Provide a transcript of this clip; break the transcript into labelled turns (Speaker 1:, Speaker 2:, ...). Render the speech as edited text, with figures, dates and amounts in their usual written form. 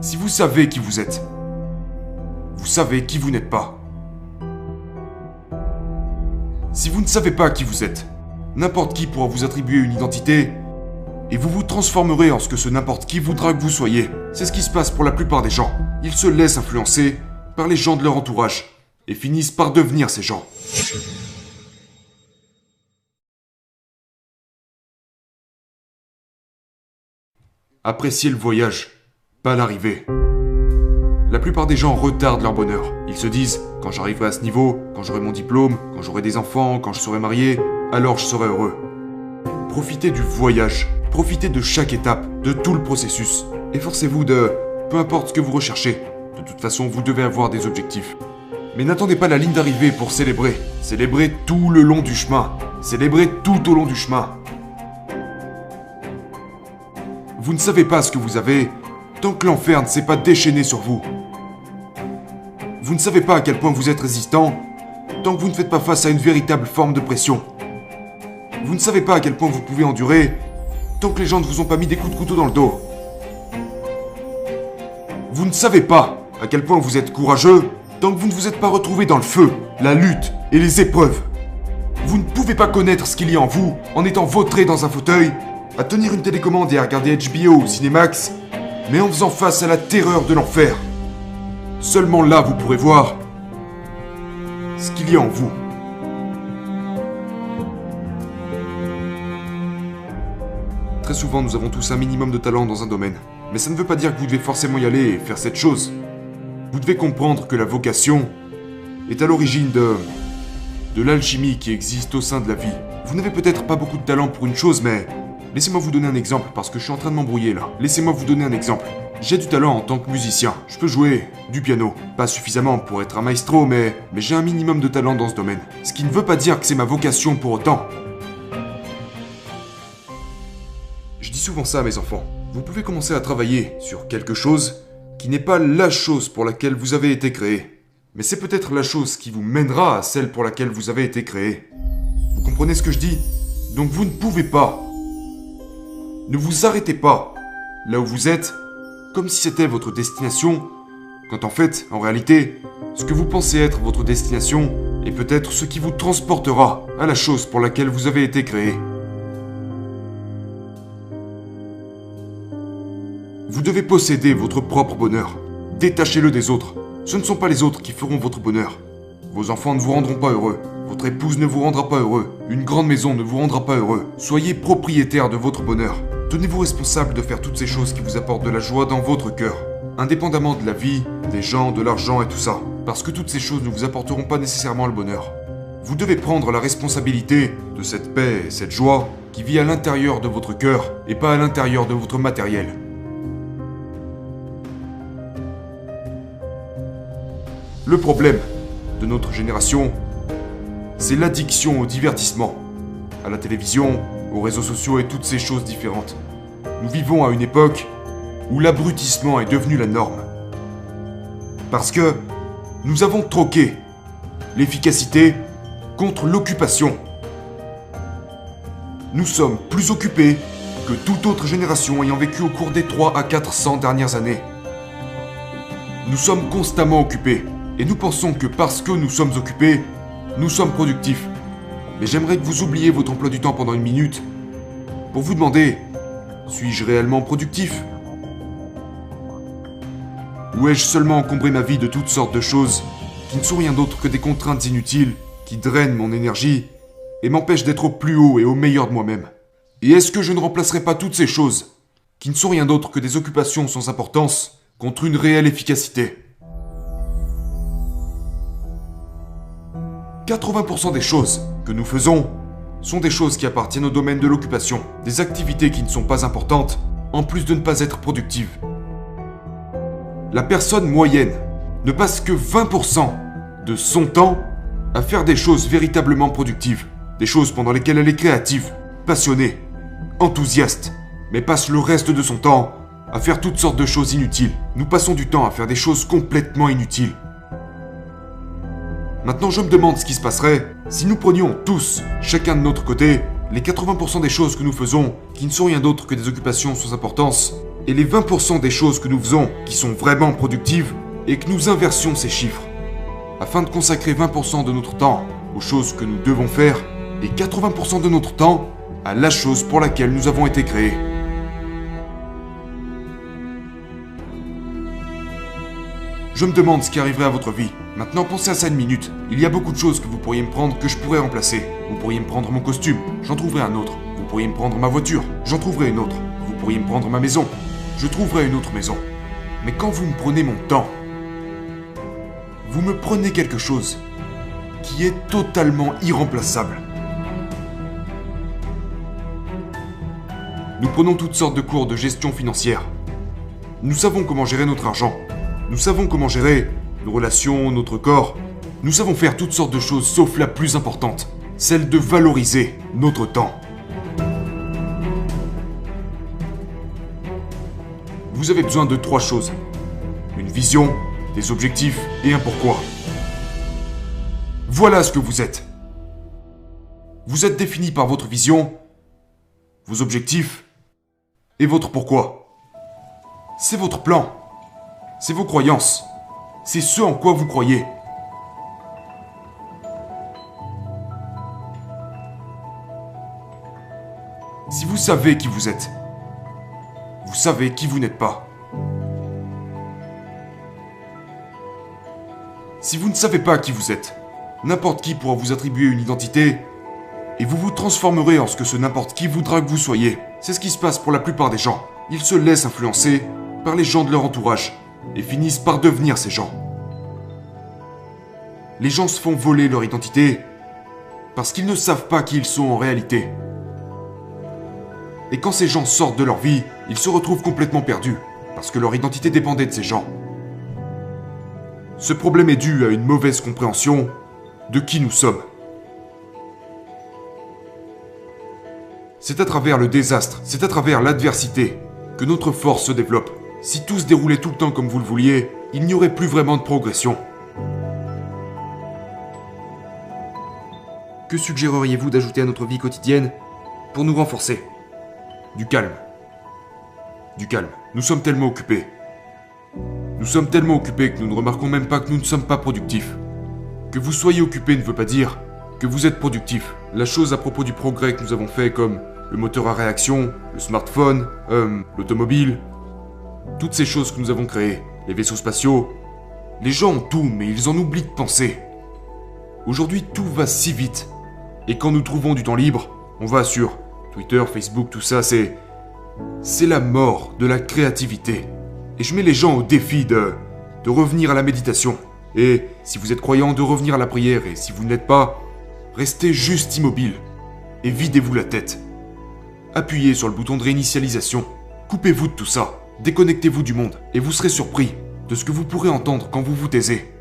Speaker 1: Si vous savez qui vous êtes, vous savez qui vous n'êtes pas. Si vous ne savez pas qui vous êtes, n'importe qui pourra vous attribuer une identité et vous vous transformerez en ce que ce n'importe qui voudra que vous soyez. C'est ce qui se passe pour la plupart des gens. Ils se laissent influencer par les gens de leur entourage et finissent par devenir ces gens. Appréciez le voyage, pas l'arrivée. La plupart des gens retardent leur bonheur. Ils se disent, quand j'arriverai à ce niveau, quand j'aurai mon diplôme, quand j'aurai des enfants, quand je serai marié, alors je serai heureux. Profitez du voyage, profitez de chaque étape, de tout le processus. Efforcez-vous de, peu importe ce que vous recherchez. De toute façon, vous devez avoir des objectifs. Mais n'attendez pas la ligne d'arrivée pour célébrer. Célébrez tout le long du chemin. Célébrez tout au long du chemin. Vous ne savez pas ce que vous avez tant que l'enfer ne s'est pas déchaîné sur vous. Vous ne savez pas à quel point vous êtes résistant tant que vous ne faites pas face à une véritable forme de pression. Vous ne savez pas à quel point vous pouvez endurer tant que les gens ne vous ont pas mis des coups de couteau dans le dos. Vous ne savez pas à quel point vous êtes courageux tant que vous ne vous êtes pas retrouvé dans le feu, la lutte et les épreuves. Vous ne pouvez pas connaître ce qu'il y a en vous en étant vautré dans un fauteuil, à tenir une télécommande et à regarder HBO ou Cinemax, mais en faisant face à la terreur de l'enfer. Seulement là, vous pourrez voir ce qu'il y a en vous. Très souvent, nous avons tous un minimum de talent dans un domaine. Mais ça ne veut pas dire que vous devez forcément y aller et faire cette chose. Vous devez comprendre que la vocation est à l'origine de l'alchimie qui existe au sein de la vie. Vous n'avez peut-être pas beaucoup de talent pour une chose, mais laissez-moi vous donner un exemple, parce que je suis en train de m'embrouiller là. Laissez-moi vous donner un exemple. J'ai du talent en tant que musicien. Je peux jouer du piano. Pas suffisamment pour être un maestro, mais j'ai un minimum de talent dans ce domaine. Ce qui ne veut pas dire que c'est ma vocation pour autant. Je dis souvent ça à mes enfants. Vous pouvez commencer à travailler sur quelque chose qui n'est pas la chose pour laquelle vous avez été créé. Mais c'est peut-être la chose qui vous mènera à celle pour laquelle vous avez été créé. Vous comprenez ce que je dis? Donc vous ne pouvez pas. Ne vous arrêtez pas là où vous êtes, comme si c'était votre destination, quand en fait, en réalité, ce que vous pensez être votre destination est peut-être ce qui vous transportera à la chose pour laquelle vous avez été créé. Vous devez posséder votre propre bonheur. Détachez-le des autres. Ce ne sont pas les autres qui feront votre bonheur. Vos enfants ne vous rendront pas heureux. Votre épouse ne vous rendra pas heureux. Une grande maison ne vous rendra pas heureux. Soyez propriétaire de votre bonheur. Tenez-vous responsable de faire toutes ces choses qui vous apportent de la joie dans votre cœur. Indépendamment de la vie, des gens, de l'argent et tout ça. Parce que toutes ces choses ne vous apporteront pas nécessairement le bonheur. Vous devez prendre la responsabilité de cette paix et cette joie qui vit à l'intérieur de votre cœur et pas à l'intérieur de votre matériel. Le problème de notre génération, c'est l'addiction au divertissement, à la télévision, aux réseaux sociaux et toutes ces choses différentes. Nous vivons à une époque où l'abrutissement est devenu la norme. Parce que nous avons troqué l'efficacité contre l'occupation. Nous sommes plus occupés que toute autre génération ayant vécu au cours des 300 à 400 dernières années. Nous sommes constamment occupés. Et nous pensons que parce que nous sommes occupés, nous sommes productifs. Mais j'aimerais que vous oubliez votre emploi du temps pendant une minute pour vous demander, suis-je réellement productif? Ou ai-je seulement encombré ma vie de toutes sortes de choses qui ne sont rien d'autre que des contraintes inutiles qui drainent mon énergie et m'empêchent d'être au plus haut et au meilleur de moi-même? Et est-ce que je ne remplacerai pas toutes ces choses, qui ne sont rien d'autre que des occupations sans importance, contre une réelle efficacité? 80% des choses que nous faisons sont des choses qui appartiennent au domaine de l'occupation, des activités qui ne sont pas importantes, en plus de ne pas être productives. La personne moyenne ne passe que 20% de son temps à faire des choses véritablement productives, des choses pendant lesquelles elle est créative, passionnée, enthousiaste, mais passe le reste de son temps à faire toutes sortes de choses inutiles. Nous passons du temps à faire des choses complètement inutiles. Maintenant, je me demande ce qui se passerait si nous prenions tous, chacun de notre côté, les 80% des choses que nous faisons, qui ne sont rien d'autre que des occupations sans importance, et les 20% des choses que nous faisons qui sont vraiment productives et que nous inversions ces chiffres, afin de consacrer 20% de notre temps aux choses que nous devons faire et 80% de notre temps à la chose pour laquelle nous avons été créés. Je me demande ce qui arriverait à votre vie. Maintenant, pensez à ça une minute. Il y a beaucoup de choses que vous pourriez me prendre que je pourrais remplacer. Vous pourriez me prendre mon costume, j'en trouverai un autre. Vous pourriez me prendre ma voiture, j'en trouverai une autre. Vous pourriez me prendre ma maison, je trouverai une autre maison. Mais quand vous me prenez mon temps, vous me prenez quelque chose qui est totalement irremplaçable. Nous prenons toutes sortes de cours de gestion financière. Nous savons comment gérer notre argent. Nous savons comment gérer nos relations, notre corps. Nous savons faire toutes sortes de choses sauf la plus importante, celle de valoriser notre temps. Vous avez besoin de 3 choses. Une vision, des objectifs et un pourquoi. Voilà ce que vous êtes. Vous êtes défini par votre vision, vos objectifs et votre pourquoi. C'est votre plan. C'est vos croyances. C'est ce en quoi vous croyez. Si vous savez qui vous êtes, vous savez qui vous n'êtes pas. Si vous ne savez pas qui vous êtes, n'importe qui pourra vous attribuer une identité et vous vous transformerez en ce que ce n'importe qui voudra que vous soyez. C'est ce qui se passe pour la plupart des gens. Ils se laissent influencer par les gens de leur entourage et finissent par devenir ces gens. Les gens se font voler leur identité parce qu'ils ne savent pas qui ils sont en réalité. Et quand ces gens sortent de leur vie, ils se retrouvent complètement perdus parce que leur identité dépendait de ces gens. Ce problème est dû à une mauvaise compréhension de qui nous sommes. C'est à travers le désastre, c'est à travers l'adversité que notre force se développe. Si tout se déroulait tout le temps comme vous le vouliez, il n'y aurait plus vraiment de progression. Que suggéreriez-vous d'ajouter à notre vie quotidienne pour nous renforcer ? Du calme. Du calme. Nous sommes tellement occupés. Nous sommes tellement occupés que nous ne remarquons même pas que nous ne sommes pas productifs. Que vous soyez occupé ne veut pas dire que vous êtes productif. La chose à propos du progrès que nous avons fait, comme le moteur à réaction, le smartphone, l'automobile, toutes ces choses que nous avons créées, les vaisseaux spatiaux, les gens ont tout, mais ils en oublient de penser. Aujourd'hui, tout va si vite. Et quand nous trouvons du temps libre, on va sur Twitter, Facebook, tout ça, c'est la mort de la créativité. Et je mets les gens au défi de revenir à la méditation. Et si vous êtes croyant, de revenir à la prière. Et si vous ne l'êtes pas, restez juste immobile. Et videz-vous la tête. Appuyez sur le bouton de réinitialisation. Coupez-vous de tout ça. Déconnectez-vous du monde. Et vous serez surpris de ce que vous pourrez entendre quand vous vous taisez.